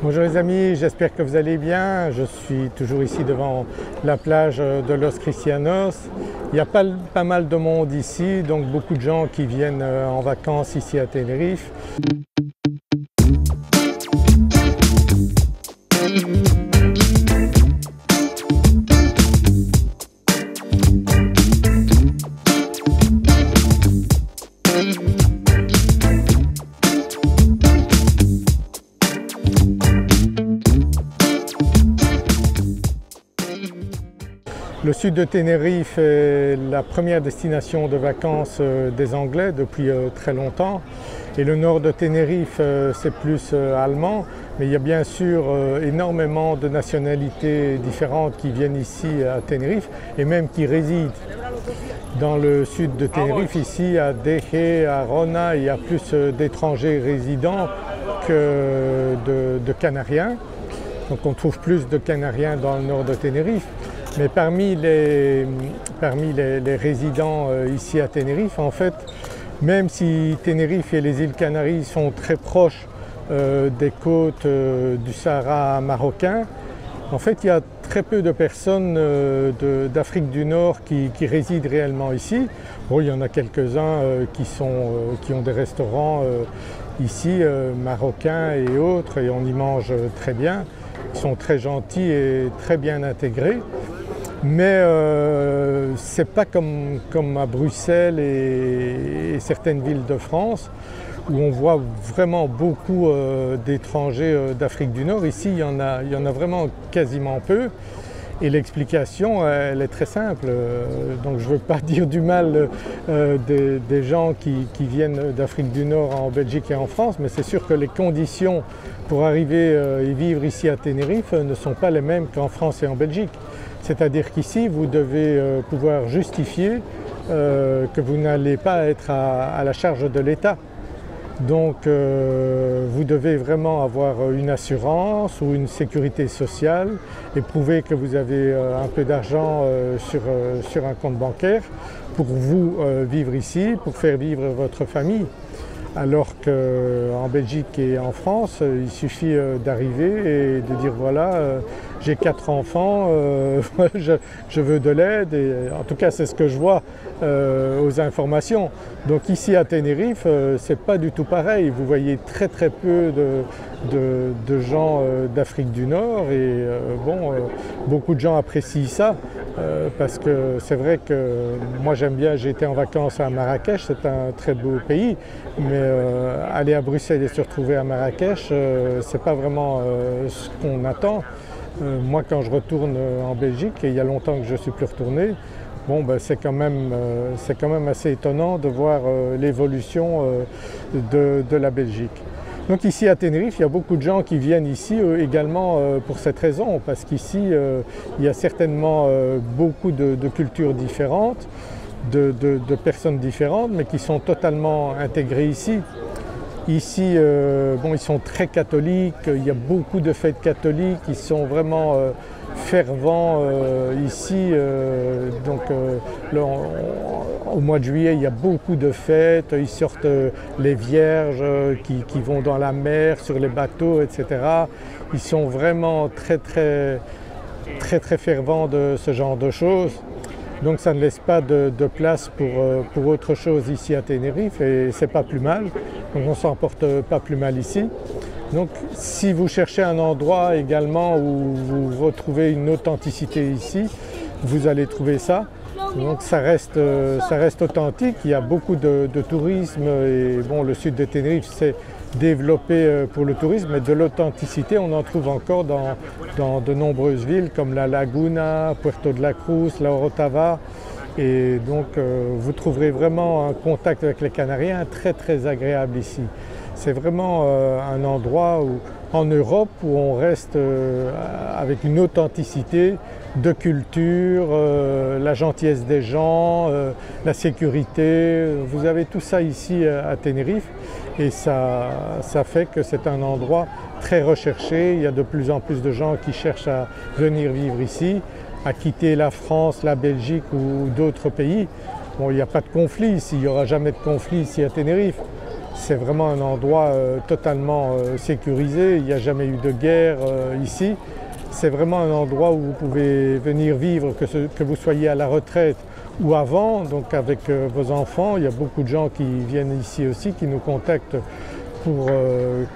Bonjour les amis, j'espère que vous allez bien. Je suis toujours ici devant la plage de Los Cristianos. Il y a pas mal de monde ici, donc beaucoup de gens qui viennent en vacances ici à Tenerife. Le sud de Tenerife est la première destination de vacances des Anglais depuis très longtemps, et le nord de Tenerife c'est plus allemand, mais il y a bien sûr énormément de nationalités différentes qui viennent ici à Tenerife et même qui résident. Dans le sud de Tenerife, ici à Deje, à Rona, il y a plus d'étrangers résidents que de Canariens. Donc on trouve plus de Canariens dans le nord de Tenerife. Mais parmi les résidents ici à Tenerife, en fait, même si Tenerife et les îles Canaries sont très proches des côtes du Sahara marocain, en fait il y a très peu de personnes d'Afrique du Nord qui résident réellement ici. Bon, il y en a quelques-uns qui ont des restaurants ici, marocains et autres, et on y mange très bien. Ils sont très gentils et très bien intégrés. Mais ce n'est pas comme à Bruxelles et certaines villes de France où on voit vraiment beaucoup d'étrangers d'Afrique du Nord. Ici, il y en a vraiment quasiment peu. Et l'explication, elle est très simple. Donc je ne veux pas dire du mal des gens qui viennent d'Afrique du Nord en Belgique et en France, mais c'est sûr que les conditions pour arriver et vivre ici à Tenerife ne sont pas les mêmes qu'en France et en Belgique. C'est-à-dire qu'ici, vous devez pouvoir justifier que vous n'allez pas être à la charge de l'État. Donc vous devez vraiment avoir une assurance ou une sécurité sociale et prouver que vous avez un peu d'argent sur un compte bancaire pour vous vivre ici, pour faire vivre votre famille. Alors qu'en Belgique et en France, il suffit d'arriver et de dire voilà, j'ai 4 enfants, je veux de l'aide, et en tout cas c'est ce que je vois aux informations. Donc ici à Tenerife, c'est pas du tout pareil. Vous voyez très peu de gens d'Afrique du Nord, et beaucoup de gens apprécient ça parce que c'est vrai que moi j'aime bien, j'ai été en vacances à Marrakech, c'est un très beau pays, mais aller à Bruxelles et se retrouver à Marrakech, c'est pas vraiment ce qu'on attend. Moi quand je retourne en Belgique, et il y a longtemps que je ne suis plus retourné, c'est quand même assez étonnant de voir l'évolution de la Belgique. Donc ici à Tenerife, il y a beaucoup de gens qui viennent ici également pour cette raison, parce qu'ici il y a certainement beaucoup de cultures différentes, de personnes différentes, mais qui sont totalement intégrées ici. Ici, ils sont très catholiques, il y a beaucoup de fêtes catholiques, ils sont vraiment fervents ici. Au mois de juillet, il y a beaucoup de fêtes, ils sortent les vierges qui vont dans la mer, sur les bateaux, etc. Ils sont vraiment très fervents de ce genre de choses. Donc ça ne laisse pas de place pour autre chose ici à Tenerife, et c'est pas plus mal. Donc on ne s'en porte pas plus mal ici. Donc si vous cherchez un endroit également où vous retrouvez une authenticité ici, vous allez trouver ça. Donc ça reste authentique, il y a beaucoup de tourisme, et le sud de Tenerife c'est développé pour le tourisme, mais de l'authenticité on en trouve encore dans de nombreuses villes comme La Laguna, Puerto de la Cruz, La Orotava, et donc vous trouverez vraiment un contact avec les Canariens très agréable ici. C'est vraiment un endroit en Europe où on reste avec une authenticité de culture, la gentillesse des gens, la sécurité. Vous avez tout ça ici à Tenerife, et ça fait que c'est un endroit très recherché. Il y a de plus en plus de gens qui cherchent à venir vivre ici, à quitter la France, la Belgique ou d'autres pays. Bon, il n'y a pas de conflit ici, il n'y aura jamais de conflit ici à Tenerife. c'est vraiment un endroit totalement sécurisé, il n'y a jamais eu de guerre ici. C'est vraiment un endroit où vous pouvez venir vivre, que vous soyez à la retraite ou avant, donc avec vos enfants. Il y a beaucoup de gens qui viennent ici aussi, qui nous contactent pour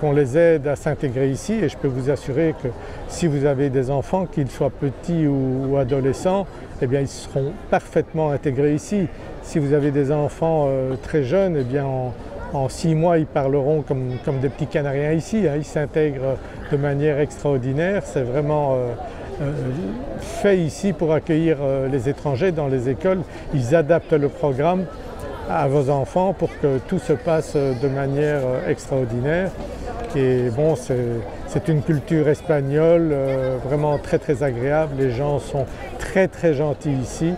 qu'on les aide à s'intégrer ici, et je peux vous assurer que si vous avez des enfants, qu'ils soient petits ou adolescents, eh bien ils seront parfaitement intégrés ici. Si vous avez des enfants très jeunes, eh bien en 6 mois ils parleront comme des petits Canariens ici, hein. Ils s'intègrent de manière extraordinaire. C'est vraiment fait ici pour accueillir les étrangers dans les écoles. Ils adaptent le programme à vos enfants pour que tout se passe de manière extraordinaire. Et bon, c'est une culture espagnole vraiment très très agréable. Les gens sont très très gentils ici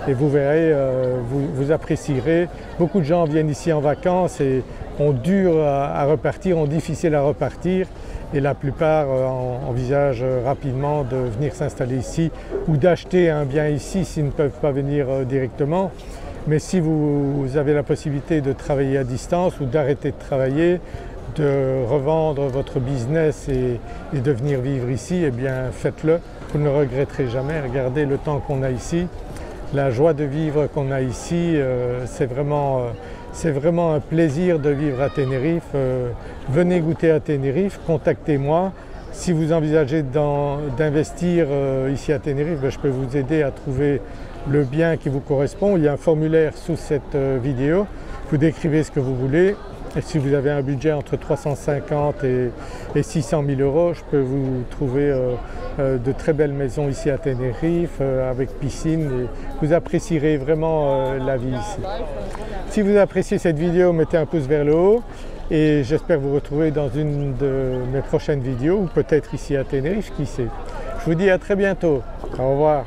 et vous verrez, vous apprécierez. Beaucoup de gens viennent ici en vacances et ont dur à repartir, ont difficile à repartir, et la plupart envisagent rapidement de venir s'installer ici ou d'acheter un bien ici s'ils ne peuvent pas venir directement. Mais si vous avez la possibilité de travailler à distance ou d'arrêter de travailler, de revendre votre business et de venir vivre ici, eh bien faites-le, vous ne le regretterez jamais. Regardez le temps qu'on a ici, la joie de vivre qu'on a ici, c'est vraiment un plaisir de vivre à Tenerife. Venez goûter à Tenerife, contactez-moi. Si vous envisagez d'investir ici à Tenerife, je peux vous aider à trouver le bien qui vous correspond. Il y a un formulaire sous cette vidéo, vous décrivez ce que vous voulez, et si vous avez un budget entre 350 et 600 000 euros, je peux vous trouver de très belles maisons ici à Tenerife avec piscine, et vous apprécierez vraiment la vie ici. Si vous appréciez cette vidéo, mettez un pouce vers le haut, et j'espère vous retrouver dans une de mes prochaines vidéos, ou peut-être ici à Tenerife, qui sait. Je vous dis à très bientôt. Au revoir.